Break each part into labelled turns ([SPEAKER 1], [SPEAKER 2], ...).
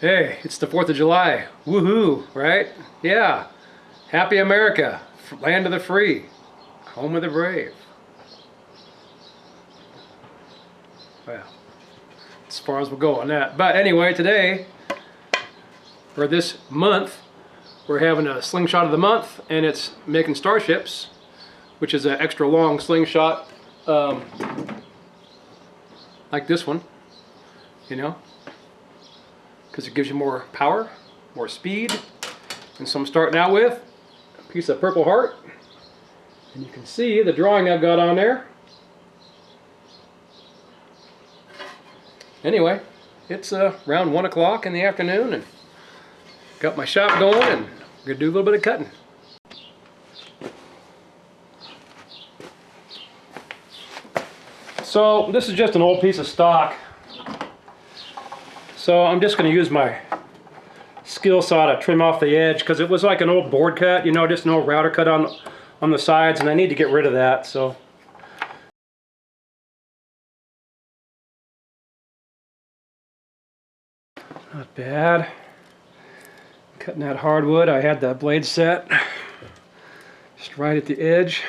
[SPEAKER 1] Hey, it's the 4th of July. Woohoo, right? Yeah. Happy America. Land of the free. Home of the brave. Well, as far as we'll go on that. But anyway, today, or this month, we're having a slingshot of the month, and it's making Starships, which is an extra long slingshot, like this one, you know, because it gives you more power, more speed. And so I'm starting out with a piece of Purpleheart, and you can see the drawing I've got on there. Anyway, it's around 1 o'clock in the afternoon, and got my shop going, and I'm gonna do a little bit of cutting. So this is just an old piece of stock. So I'm just going to use my skill saw to trim off the edge, because it was like an old board cut, you know, just an old router cut on the sides, and I need to get rid of that. So not bad. Cutting that hardwood. I had the blade set just right at the edge.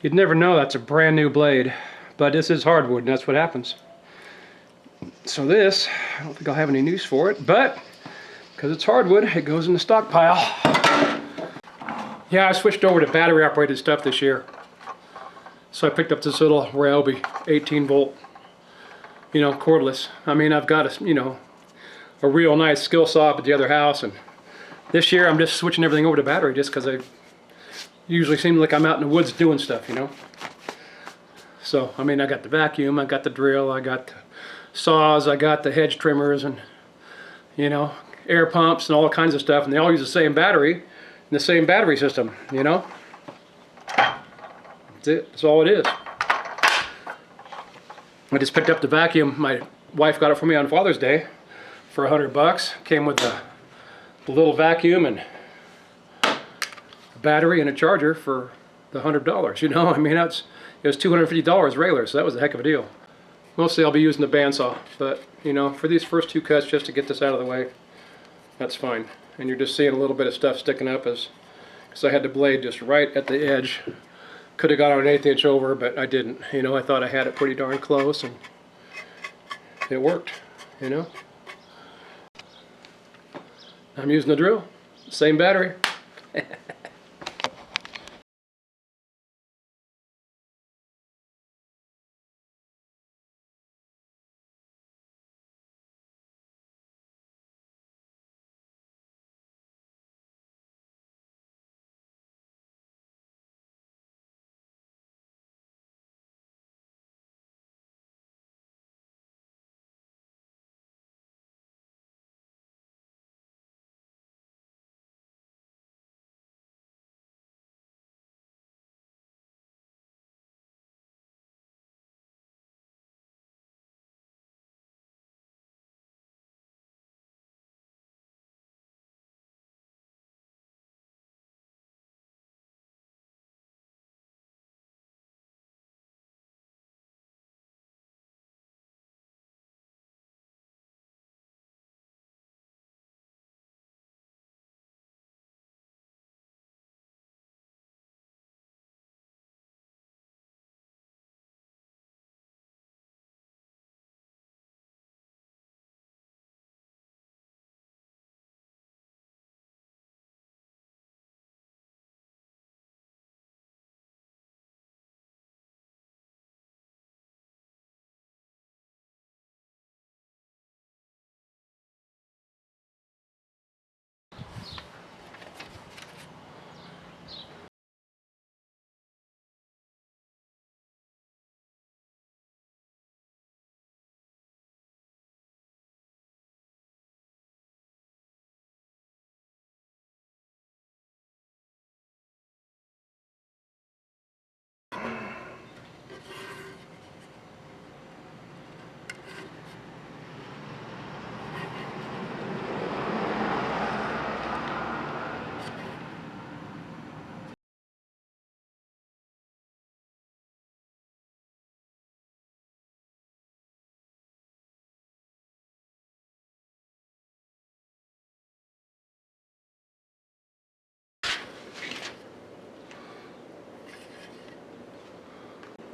[SPEAKER 1] You'd never know that's a brand new blade, but this is hardwood, and that's what happens. So this, I don't think I'll have any use for it, but because it's hardwood, it goes in the stockpile. Yeah, I switched over to battery operated stuff this year. So I picked up this little Ryobi 18 volt, you know, cordless. I mean, I've got a, you know, a real nice skill saw up at the other house, and this year I'm just switching everything over to battery just because I usually seem like I'm out in the woods doing stuff, you know. So, I mean, I got the vacuum, I got the drill, I got the saws, I got the hedge trimmers, and, you know, air pumps and all kinds of stuff, and they all use the same battery and the same battery system, you know. That's it. That's all it is. I just picked up the vacuum. My wife got it for me on Father's Day for $100. Came with the little vacuum and a battery and a charger for the $100. You know, I mean, it was $250 regular, so that was a heck of a deal. Mostly I'll be using the bandsaw, but you know, for these first two cuts, just to get this out of the way, that's fine. And you're just seeing a little bit of stuff sticking up because I had the blade just right at the edge. Could have got on an 1/8 inch over, but I didn't. You know, I thought I had it pretty darn close, and it worked, you know. I'm using the drill, same battery.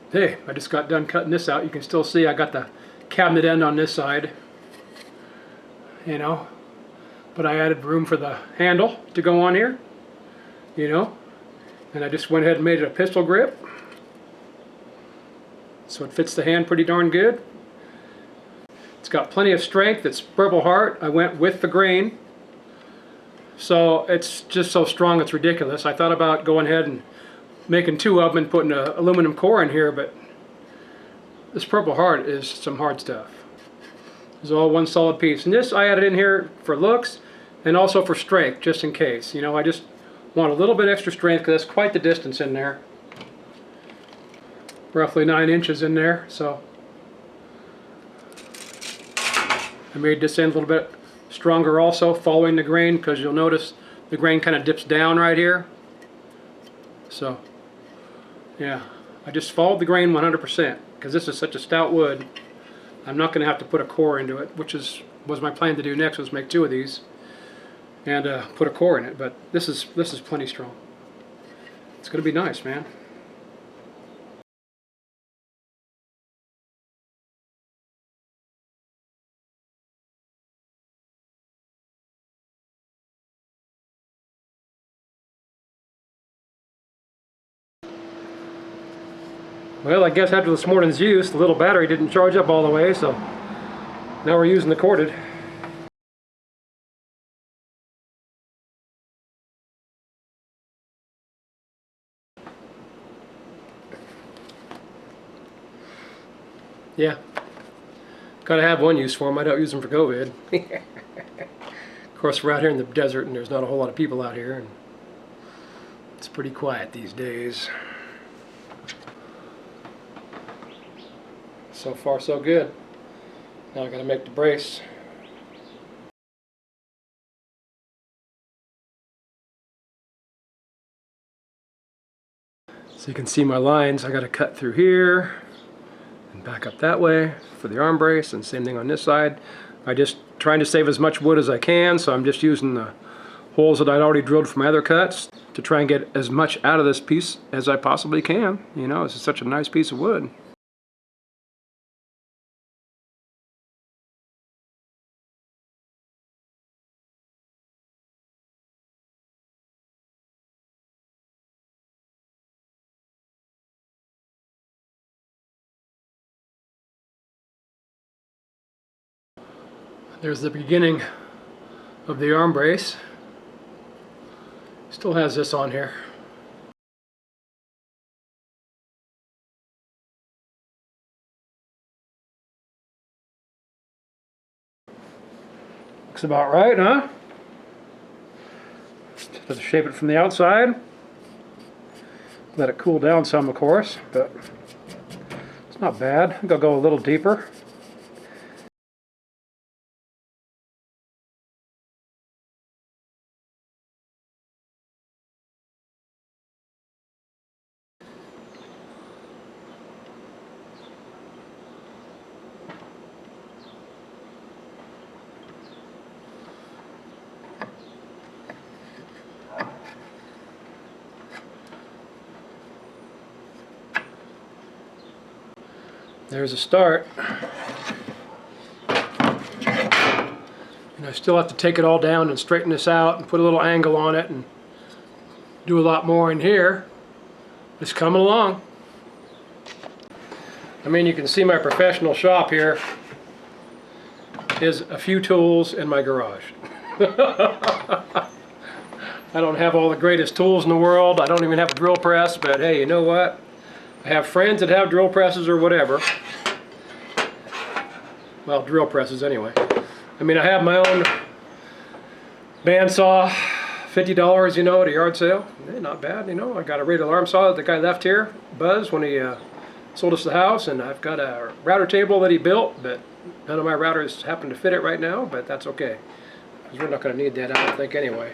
[SPEAKER 1] Hey, I just got done cutting this out. You can still see I got the cabinet end on this side, you know, but I added room for the handle to go on here, you know, and I just went ahead and made it a pistol grip, so it fits the hand pretty darn good. It's got plenty of strength. It's Purpleheart. I went with the grain, so it's just so strong it's ridiculous. I thought about going ahead and making two of them and putting an aluminum core in here, but this Purpleheart is some hard stuff. It's all one solid piece. And this I added in here for looks and also for strength, just in case. You know, I just want a little bit extra strength because that's quite the distance in there. Roughly 9 inches in there, so I made this end a little bit stronger also, following the grain, because you'll notice the grain kind of dips down right here. So, yeah, I just followed the grain 100% because this is such a stout wood. I'm not going to have to put a core into it, which was my plan to do next, was make two of these and put a core in it. But this is plenty strong. It's going to be nice, man. Well, I guess after this morning's use, the little battery didn't charge up all the way, so now we're using the corded. Yeah, gotta have one use for them. I don't use them for COVID. Of course, we're out here in the desert and there's not a whole lot of people out here, and it's pretty quiet these days. So far, so good. Now I gotta make the brace. So you can see my lines. I gotta cut through here and back up that way for the arm brace, and same thing on this side. I just trying to save as much wood as I can, so I'm just using the holes that I'd already drilled for my other cuts to try and get as much out of this piece as I possibly can. You know, this is such a nice piece of wood. There's the beginning of the arm brace. Still has this on here. Looks about right, huh? Just shape it from the outside. Let it cool down some, of course, but it's not bad. I think I'll go a little deeper. There's a start. And I still have to take it all down and straighten this out and put a little angle on it and do a lot more in here. It's coming along. I mean, you can see my professional shop here is a few tools in my garage. I don't have all the greatest tools in the world. I don't even have a drill press, but hey, you know what? I have friends that have drill presses or whatever. Well, drill presses anyway. I mean, I have my own bandsaw, $50, you know, at a yard sale. Not bad, you know. I got a rated alarm saw that the guy left here, Buzz, when he sold us the house, and I've got a router table that he built, but none of my routers happen to fit it right now, but that's okay. Because we're not going to need that, I don't think, anyway.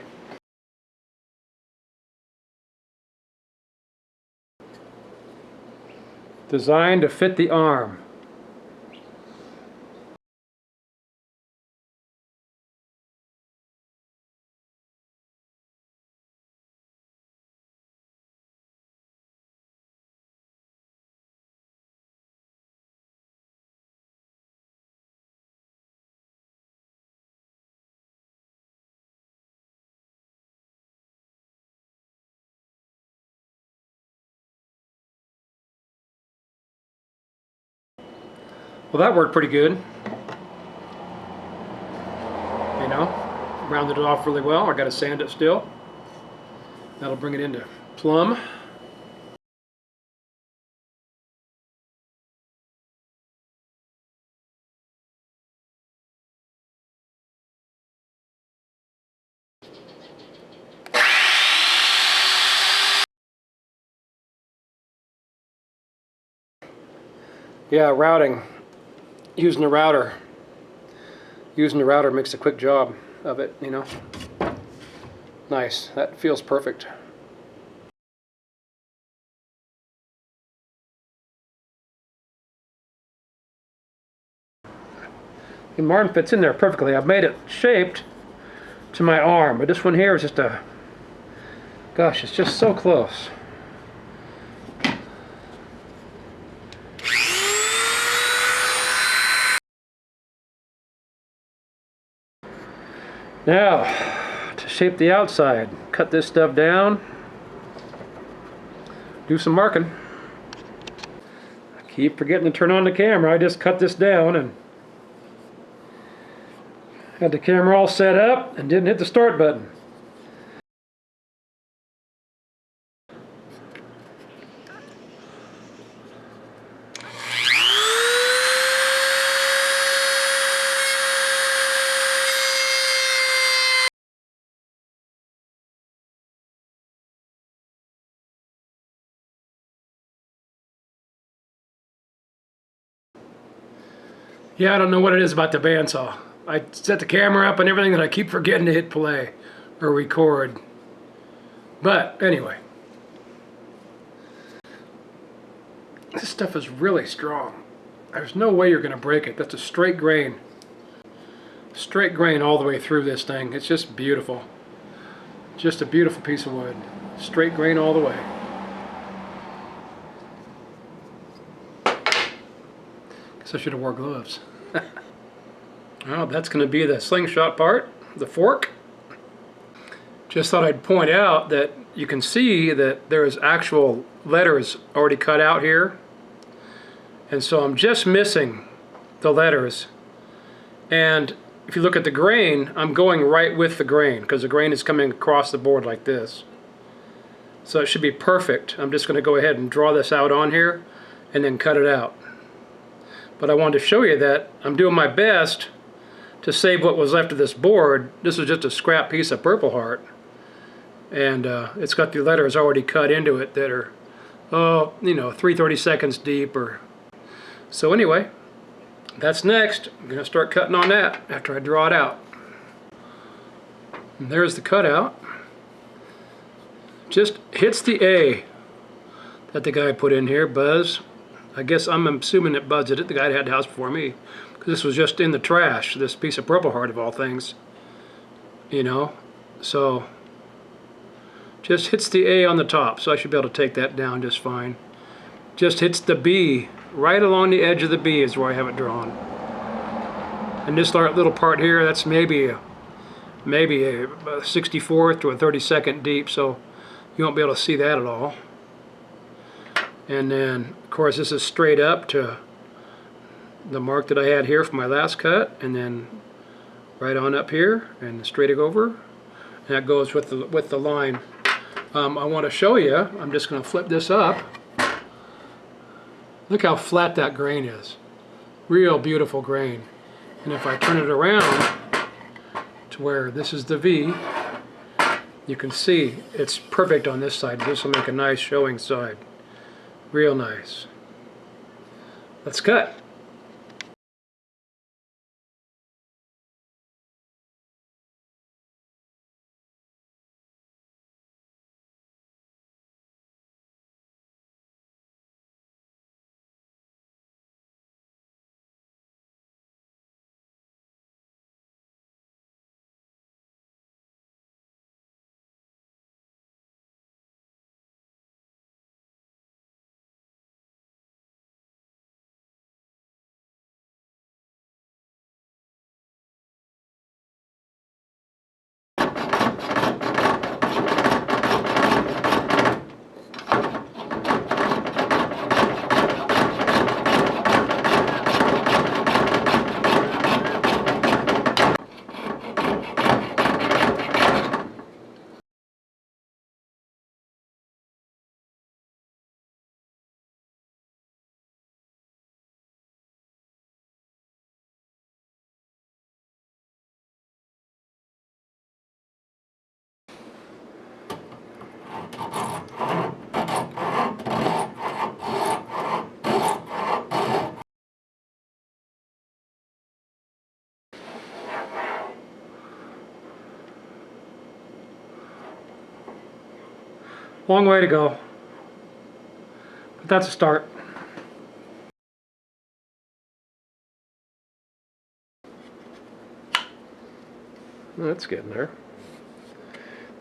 [SPEAKER 1] Designed to fit the arm. Well, that worked pretty good. You know, rounded it off really well. I got to sand it still. That'll bring it into plumb. Yeah, routing. Using the router. Using the router makes a quick job of it, you know. Nice. That feels perfect. And Martin fits in there perfectly. I've made it shaped to my arm, but this one here is just a... Gosh, it's just so close. Now, to shape the outside, cut this stuff down, do some marking. I keep forgetting to turn on the camera. I just cut this down and had the camera all set up and didn't hit the start button. Yeah, I don't know what it is about the bandsaw. I set the camera up and everything and I keep forgetting to hit play or record. But anyway, this stuff is really strong. There's no way you're going to break it. That's a straight grain. Straight grain all the way through this thing. It's just beautiful. Just a beautiful piece of wood. Straight grain all the way. Guess I should have wore gloves. Well, that's going to be the slingshot part, the fork. Just thought I'd point out that you can see that there's actual letters already cut out here. And so I'm just missing the letters. And if you look at the grain, I'm going right with the grain because the grain is coming across the board like this. So it should be perfect. I'm just going to go ahead and draw this out on here and then cut it out. But I wanted to show you that I'm doing my best to save what was left of this board. This was just a scrap piece of Purpleheart. And it's got the letters already cut into it that are, oh, you know, 3/32 deep. So anyway, that's next. I'm going to start cutting on that after I draw it out. And there's the cutout. Just hits the A that the guy put in here, Buzz. I guess I'm assuming that Buzz did it, the guy that had the house before me. Because this was just in the trash, this piece of Purpleheart of all things. You know, so just hits the A on the top, so I should be able to take that down just fine. Just hits the B, right along the edge of the B is where I have it drawn. And this little part here, that's maybe a 64th to a 32nd deep, so you won't be able to see that at all. And then, of course, this is straight up to the mark that I had here for my last cut, and then right on up here and straight over. And that goes with the line. I want to show you. I'm just going to flip this up. Look how flat that grain is. Real beautiful grain. And if I turn it around to where this is the V, you can see it's perfect on this side. This will make a nice showing side. Real nice. Let's cut. Long way to go, but that's a start. Well, that's getting there.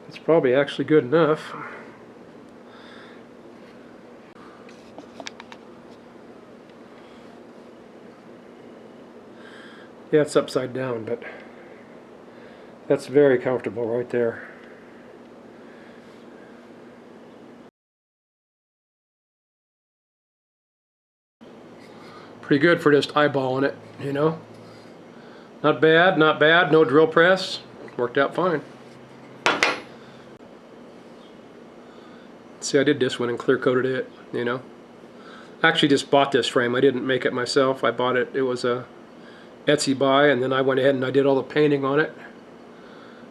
[SPEAKER 1] It's probably actually good enough. Yeah, it's upside down, but that's very comfortable right there. Pretty good for just eyeballing it, you know? Not bad, not bad. No drill press. Worked out fine. See, I did this one and clear coated it, you know? I actually just bought this frame. I didn't make it myself. I bought it. It was a Etsy buy, and then I went ahead and I did all the painting on it.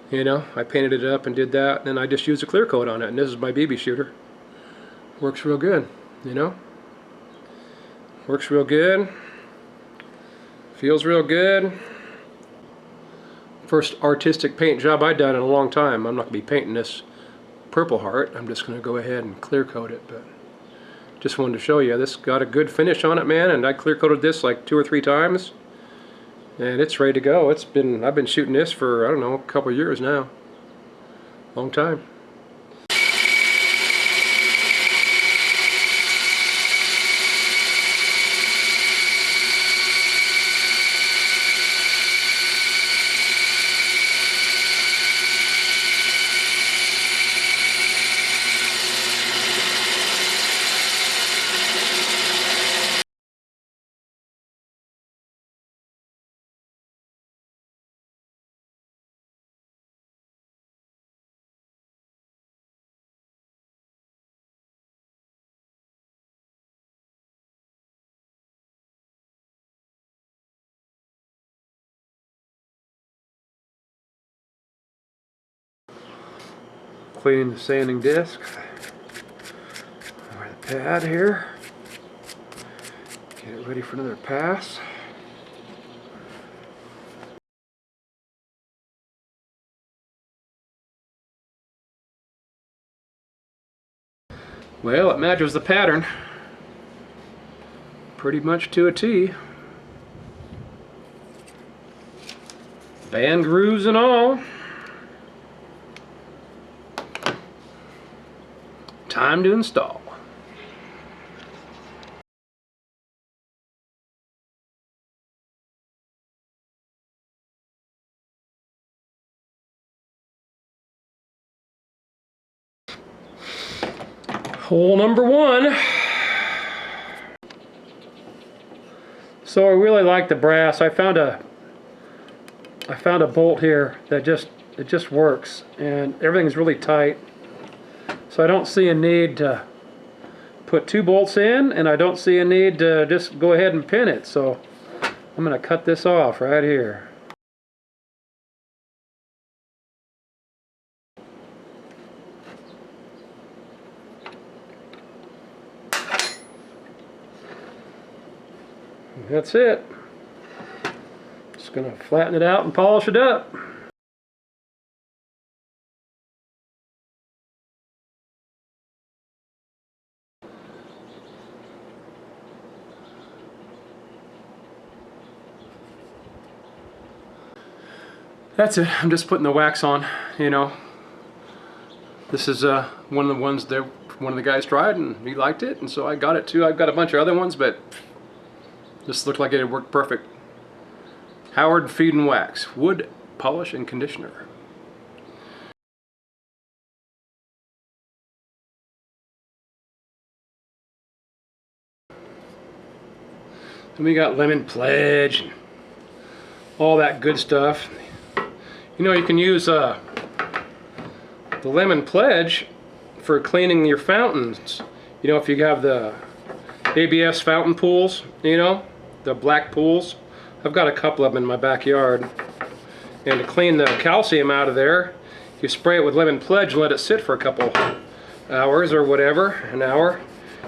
[SPEAKER 1] You know, I painted it up and did that, and then I just used a clear coat on it, and this is my BB shooter. Works real good, you know? Works real good. Feels real good. First artistic paint job I've done in a long time. I'm not going to be painting this Purpleheart. I'm just going to go ahead and clear coat it, but just wanted to show you. This got a good finish on it, man, and I clear coated this like 2 or 3 times. And it's ready to go. I've been shooting this for, I don't know, a couple years now. Long time. Cleaning the sanding disc. Over the pad here. Get it ready for another pass. Well, it matches the pattern pretty much to a T. Band grooves and all. Time to install. Hole number 1. So I really like the brass. I found a bolt here that just works, and everything's really tight. So I don't see a need to put 2 bolts in, and I don't see a need to just go ahead and pin it. So I'm going to cut this off right here. That's it. Just going to flatten it out and polish it up. That's it. I'm just putting the wax on, you know. This is one of the ones that one of the guys tried and he liked it, and so I got it too. I've got a bunch of other ones, but this looked like it had worked perfect. Howard Feed and Wax, wood polish and conditioner. And we got Lemon Pledge and all that good stuff. You know, you can use the Lemon Pledge for cleaning your fountains. You know, if you have the ABS fountain pools, you know, the black pools. I've got a couple of them in my backyard. And to clean the calcium out of there, you spray it with Lemon Pledge and let it sit for a couple hours or whatever, an hour,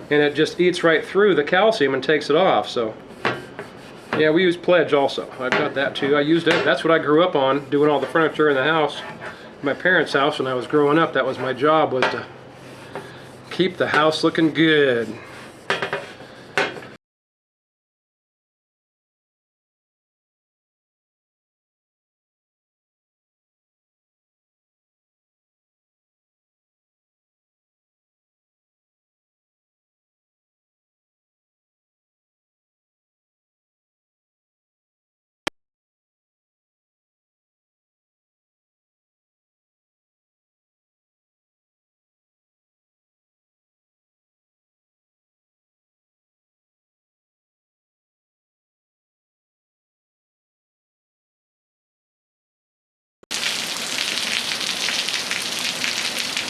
[SPEAKER 1] and it just eats right through the calcium and takes it off. So yeah, we use Pledge also. I've got that too. I used it. That's what I grew up on, doing all the furniture in the house. My parents' house when I was growing up, that was my job, was to keep the house looking good.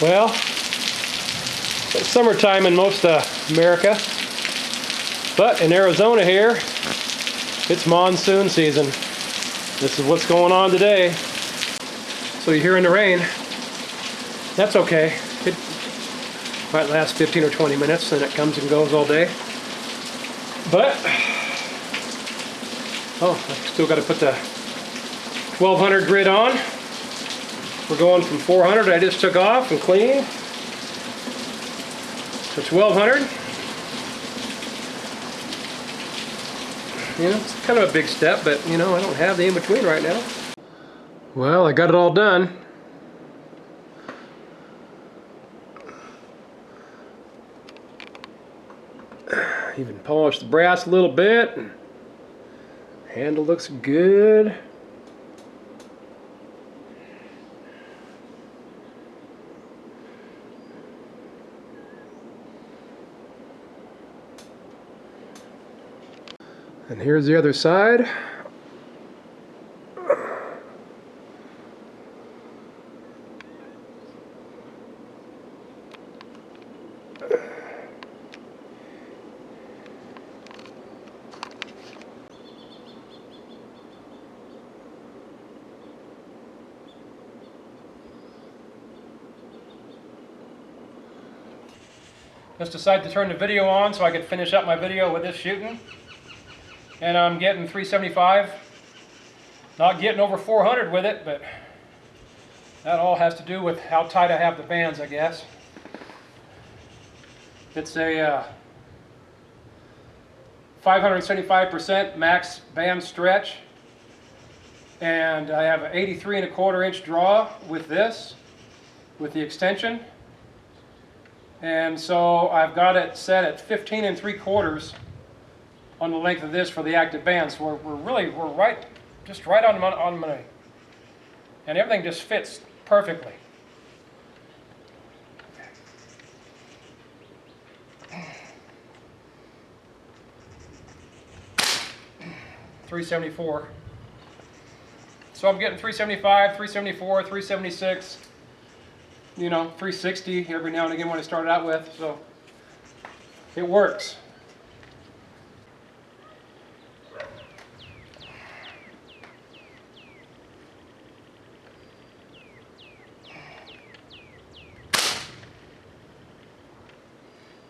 [SPEAKER 1] Well, it's summertime in most of America, but in Arizona here, it's monsoon season. This is what's going on today. So you're hearing the rain. That's okay. It might last 15 or 20 minutes, and it comes and goes all day. But, oh, I've still got to put the 1200 grid on. We're going from 400 I just took off and cleaned to 1200. You know, it's kind of a big step, but you know, I don't have the in-between right now. Well, I got it all done. Even polished the brass a little bit. Handle looks good. And here's the other side. Just decided to turn the video on so I could finish up my video with this shooting. And I'm getting 375. Not getting over 400 with it, but that all has to do with how tight I have the bands, I guess. It's a 575% max band stretch. And I have an 83¼ inch draw with this, with the extension. And so I've got it set at 15¾ on the length of this for the active band. So we're right, just right on my, and everything just fits perfectly. .374. So I'm getting 375, 374, 376. You know, 360 every now and again when I started out with, so it works.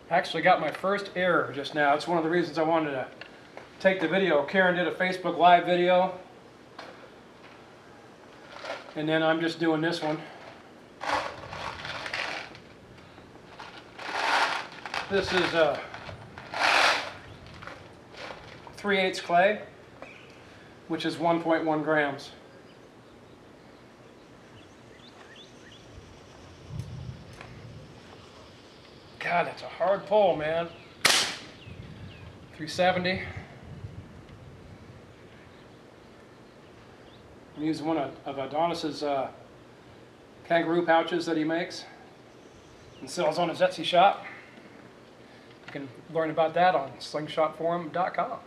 [SPEAKER 1] Actually got my first error just now. It's one of the reasons I wanted to take the video. Karen did a Facebook Live video, and then I'm just doing this one. This is 3/8 clay, which is 1.1 grams. God, that's a hard pull, man. 370. I'm using one of Adonis's kangaroo pouches that he makes and sells on his Etsy shop. You can learn about that on slingshotforum.com.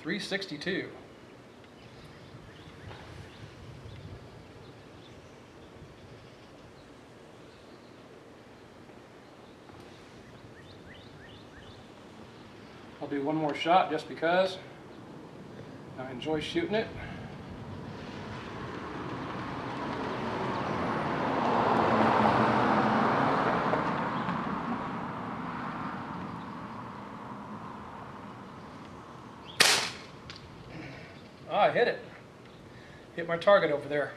[SPEAKER 1] .362. I'll do one more shot just because I enjoy shooting it. I hit it. Hit my target over there.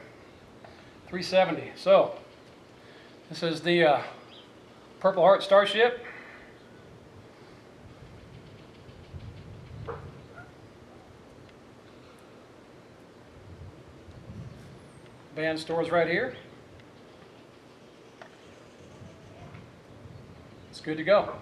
[SPEAKER 1] 370. So this is the Purpleheart Starship. Band stores right here. It's good to go.